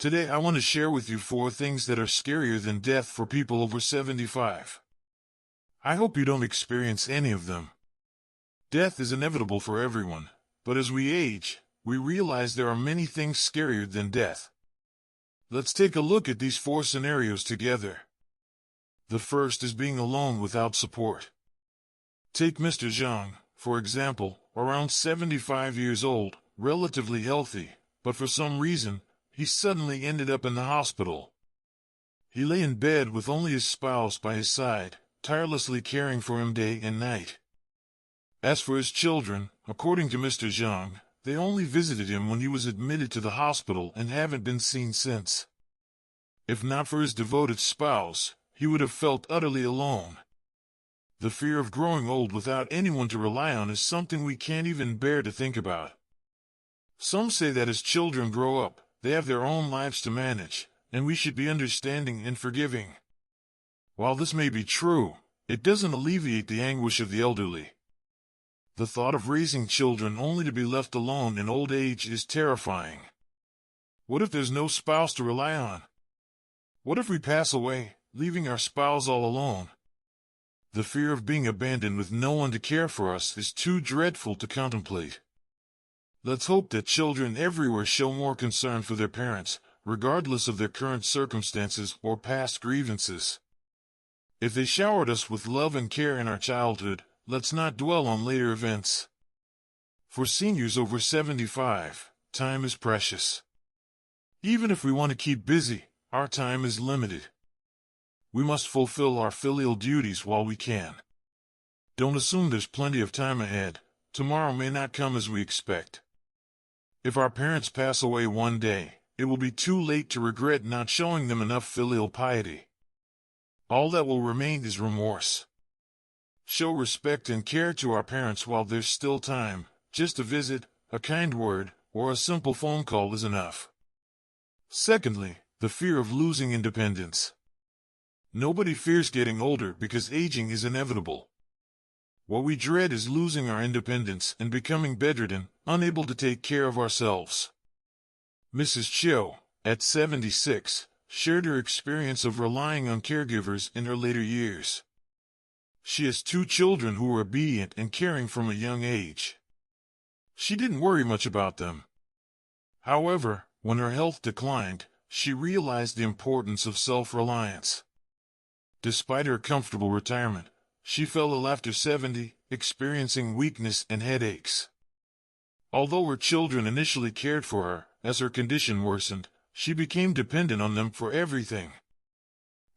Today I want to share with you 4 things that are scarier than death for people over 75. I hope you don't experience any of them. Death is inevitable for everyone, but as we age, we realize there are many things scarier than death. Let's take a look at these 4 scenarios together. The first is being alone without support. Take Mr. Zhang, for example, around 75 years old, relatively healthy, but for some reason, he suddenly ended up in the hospital. He lay in bed with only his spouse by his side, tirelessly caring for him day and night. As for his children, according to Mr. Zhang, they only visited him when he was admitted to the hospital and haven't been seen since. If not for his devoted spouse, he would have felt utterly alone. The fear of growing old without anyone to rely on is something we can't even bear to think about. Some say that as children grow up, they have their own lives to manage, and we should be understanding and forgiving. While this may be true, it doesn't alleviate the anguish of the elderly. The thought of raising children only to be left alone in old age is terrifying. What if there's no spouse to rely on? What if we pass away, leaving our spouse all alone? The fear of being abandoned with no one to care for us is too dreadful to contemplate. Let's hope that children everywhere show more concern for their parents, regardless of their current circumstances or past grievances. If they showered us with love and care in our childhood, let's not dwell on later events. For seniors over 75, time is precious. Even if we want to keep busy, our time is limited. We must fulfill our filial duties while we can. Don't assume there's plenty of time ahead. Tomorrow may not come as we expect. If our parents pass away one day, it will be too late to regret not showing them enough filial piety. All that will remain is remorse. Show respect and care to our parents while there's still time. Just a visit, a kind word, or a simple phone call is enough. Secondly, the fear of losing independence. Nobody fears getting older because aging is inevitable. What we dread is losing our independence and becoming bedridden, unable to take care of ourselves. Mrs. Chiu, at 76, shared her experience of relying on caregivers in her later years. She has 2 children who were obedient and caring from a young age. She didn't worry much about them. However, when her health declined, she realized the importance of self-reliance. Despite her comfortable retirement, she fell ill after 70, experiencing weakness and headaches. Although her children initially cared for her, as her condition worsened, she became dependent on them for everything.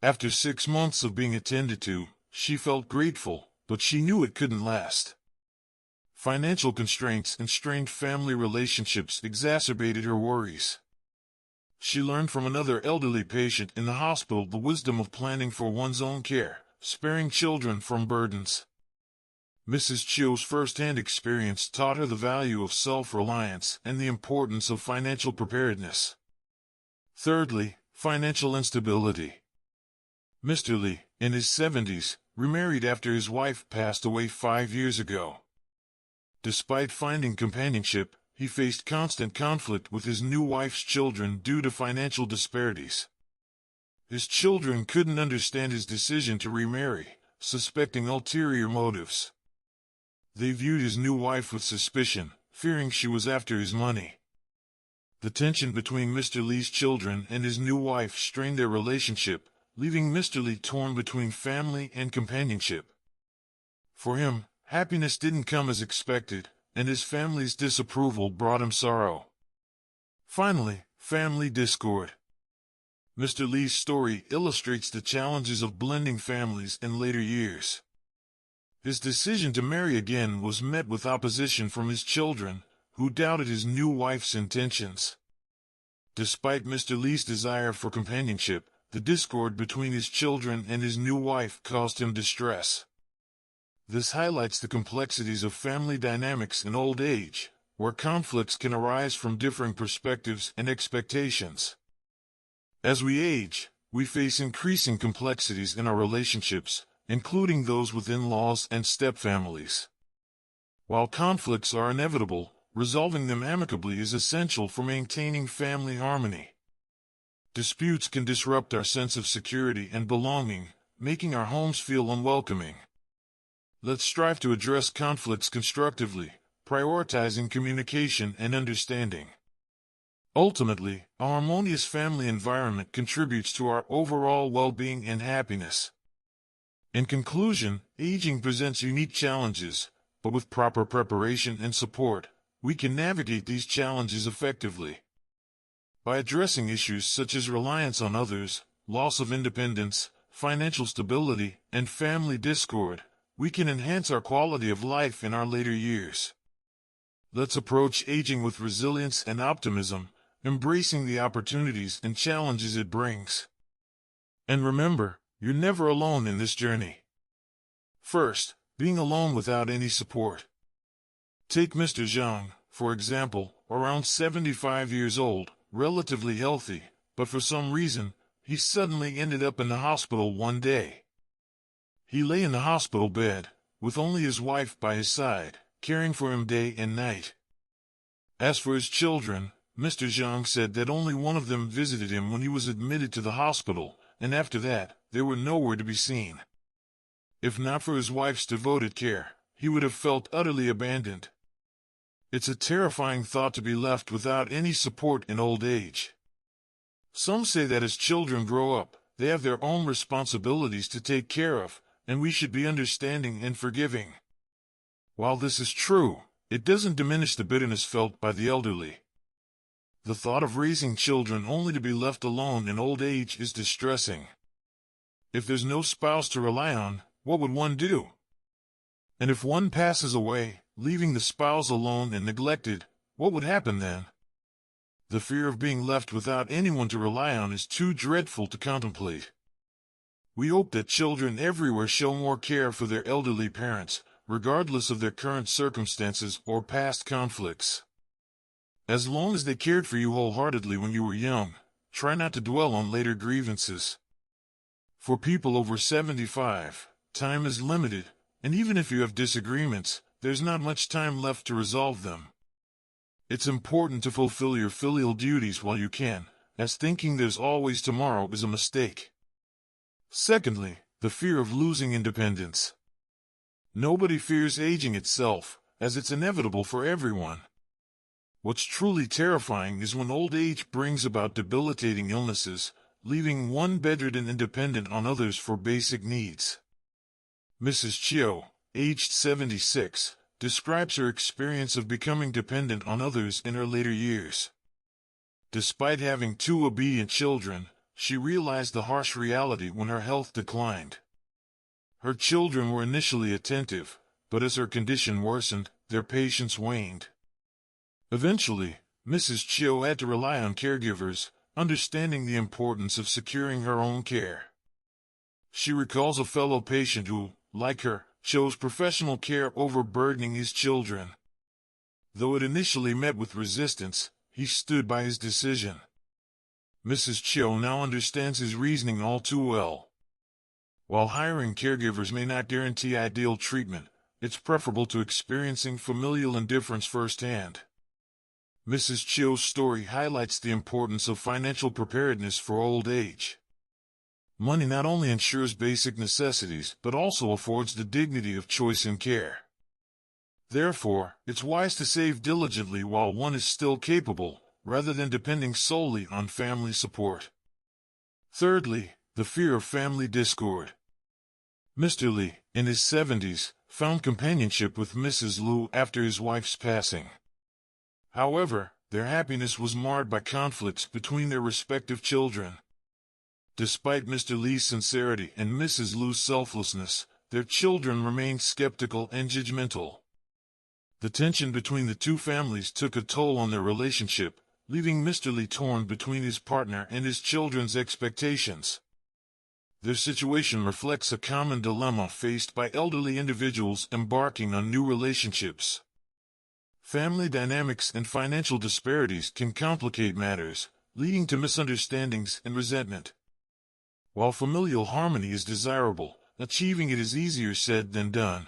After 6 months of being attended to, she felt grateful, but she knew it couldn't last. Financial constraints and strained family relationships exacerbated her worries. She learned from another elderly patient in the hospital the wisdom of planning for one's own care, sparing children from burdens. Mrs. Chiu's first-hand experience taught her the value of self-reliance and the importance of financial preparedness. Thirdly, financial instability. Mr. Li, in his 70s, remarried after his wife passed away 5 years ago. Despite finding companionship, he faced constant conflict with his new wife's children due to financial disparities. His children couldn't understand his decision to remarry, suspecting ulterior motives. They viewed his new wife with suspicion, fearing she was after his money. The tension between Mr. Li's children and his new wife strained their relationship, leaving Mr. Li torn between family and companionship. For him, happiness didn't come as expected, and his family's disapproval brought him sorrow. Finally, family discord. Mr. Li's story illustrates the challenges of blending families in later years. His decision to marry again was met with opposition from his children, who doubted his new wife's intentions. Despite Mr. Li's desire for companionship, the discord between his children and his new wife caused him distress. This highlights the complexities of family dynamics in old age, where conflicts can arise from differing perspectives and expectations. As we age, we face increasing complexities in our relationships, including those with in-laws and stepfamilies. While conflicts are inevitable, resolving them amicably is essential for maintaining family harmony. Disputes can disrupt our sense of security and belonging, making our homes feel unwelcoming. Let's strive to address conflicts constructively, prioritizing communication and understanding. Ultimately, a harmonious family environment contributes to our overall well-being and happiness. In conclusion, aging presents unique challenges, but with proper preparation and support, we can navigate these challenges effectively. By addressing issues such as reliance on others, loss of independence, financial stability, and family discord, we can enhance our quality of life in our later years. Let's approach aging with resilience and optimism, embracing the opportunities and challenges it brings. And remember, you're never alone in this journey. First, being alone without any support. Take Mr. Zhang, for example, around 75 years old, relatively healthy, but for some reason, he suddenly ended up in the hospital one day. He lay in the hospital bed, with only his wife by his side, caring for him day and night. As for his children, Mr. Zhang said that only one of them visited him when he was admitted to the hospital, and after that, they were nowhere to be seen. If not for his wife's devoted care, he would have felt utterly abandoned. It's a terrifying thought to be left without any support in old age. Some say that as children grow up, they have their own responsibilities to take care of, and we should be understanding and forgiving. While this is true, it doesn't diminish the bitterness felt by the elderly. The thought of raising children only to be left alone in old age is distressing. If there's no spouse to rely on, what would one do? And if one passes away, leaving the spouse alone and neglected, what would happen then? The fear of being left without anyone to rely on is too dreadful to contemplate. We hope that children everywhere show more care for their elderly parents, regardless of their current circumstances or past conflicts. As long as they cared for you wholeheartedly when you were young, try not to dwell on later grievances. For people over 75, time is limited, and even if you have disagreements, there's not much time left to resolve them. It's important to fulfill your filial duties while you can, as thinking there's always tomorrow is a mistake. Secondly, the fear of losing independence. Nobody fears aging itself, as it's inevitable for everyone. What's truly terrifying is when old age brings about debilitating illnesses, leaving one bedridden and dependent on others for basic needs. Mrs. Chiu, aged 76, describes her experience of becoming dependent on others in her later years. Despite having 2 obedient children, she realized the harsh reality when her health declined. Her children were initially attentive, but as her condition worsened, their patience waned. Eventually, Mrs. Chiu had to rely on caregivers, understanding the importance of securing her own care. She recalls a fellow patient who, like her, chose professional care over burdening his children. Though it initially met with resistance, he stood by his decision. Mrs. Chiu now understands his reasoning all too well. While hiring caregivers may not guarantee ideal treatment, it's preferable to experiencing familial indifference firsthand. Mrs. Chiu's story highlights the importance of financial preparedness for old age. Money not only ensures basic necessities but also affords the dignity of choice in care. Therefore, it's wise to save diligently while one is still capable, rather than depending solely on family support. Thirdly, the fear of family discord. Mr. Li, in his 70s, found companionship with Mrs. Lu after his wife's passing. However, their happiness was marred by conflicts between their respective children. Despite Mr. Li's sincerity and Mrs. Lu's selflessness, their children remained skeptical and judgmental. The tension between the two families took a toll on their relationship, leaving Mr. Li torn between his partner and his children's expectations. Their situation reflects a common dilemma faced by elderly individuals embarking on new relationships. Family dynamics and financial disparities can complicate matters, leading to misunderstandings and resentment. While familial harmony is desirable, achieving it is easier said than done.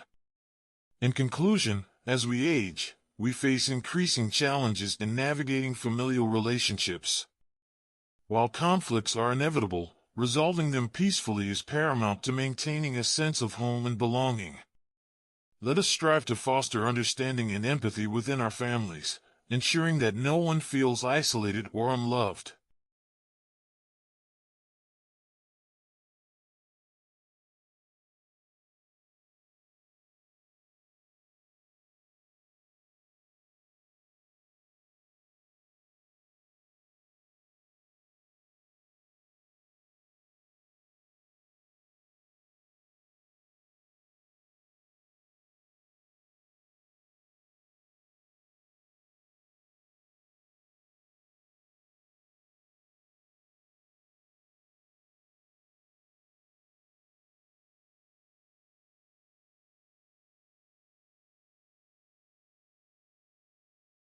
In conclusion, as we age, we face increasing challenges in navigating familial relationships. While conflicts are inevitable, resolving them peacefully is paramount to maintaining a sense of home and belonging. Let us strive to foster understanding and empathy within our families, ensuring that no one feels isolated or unloved.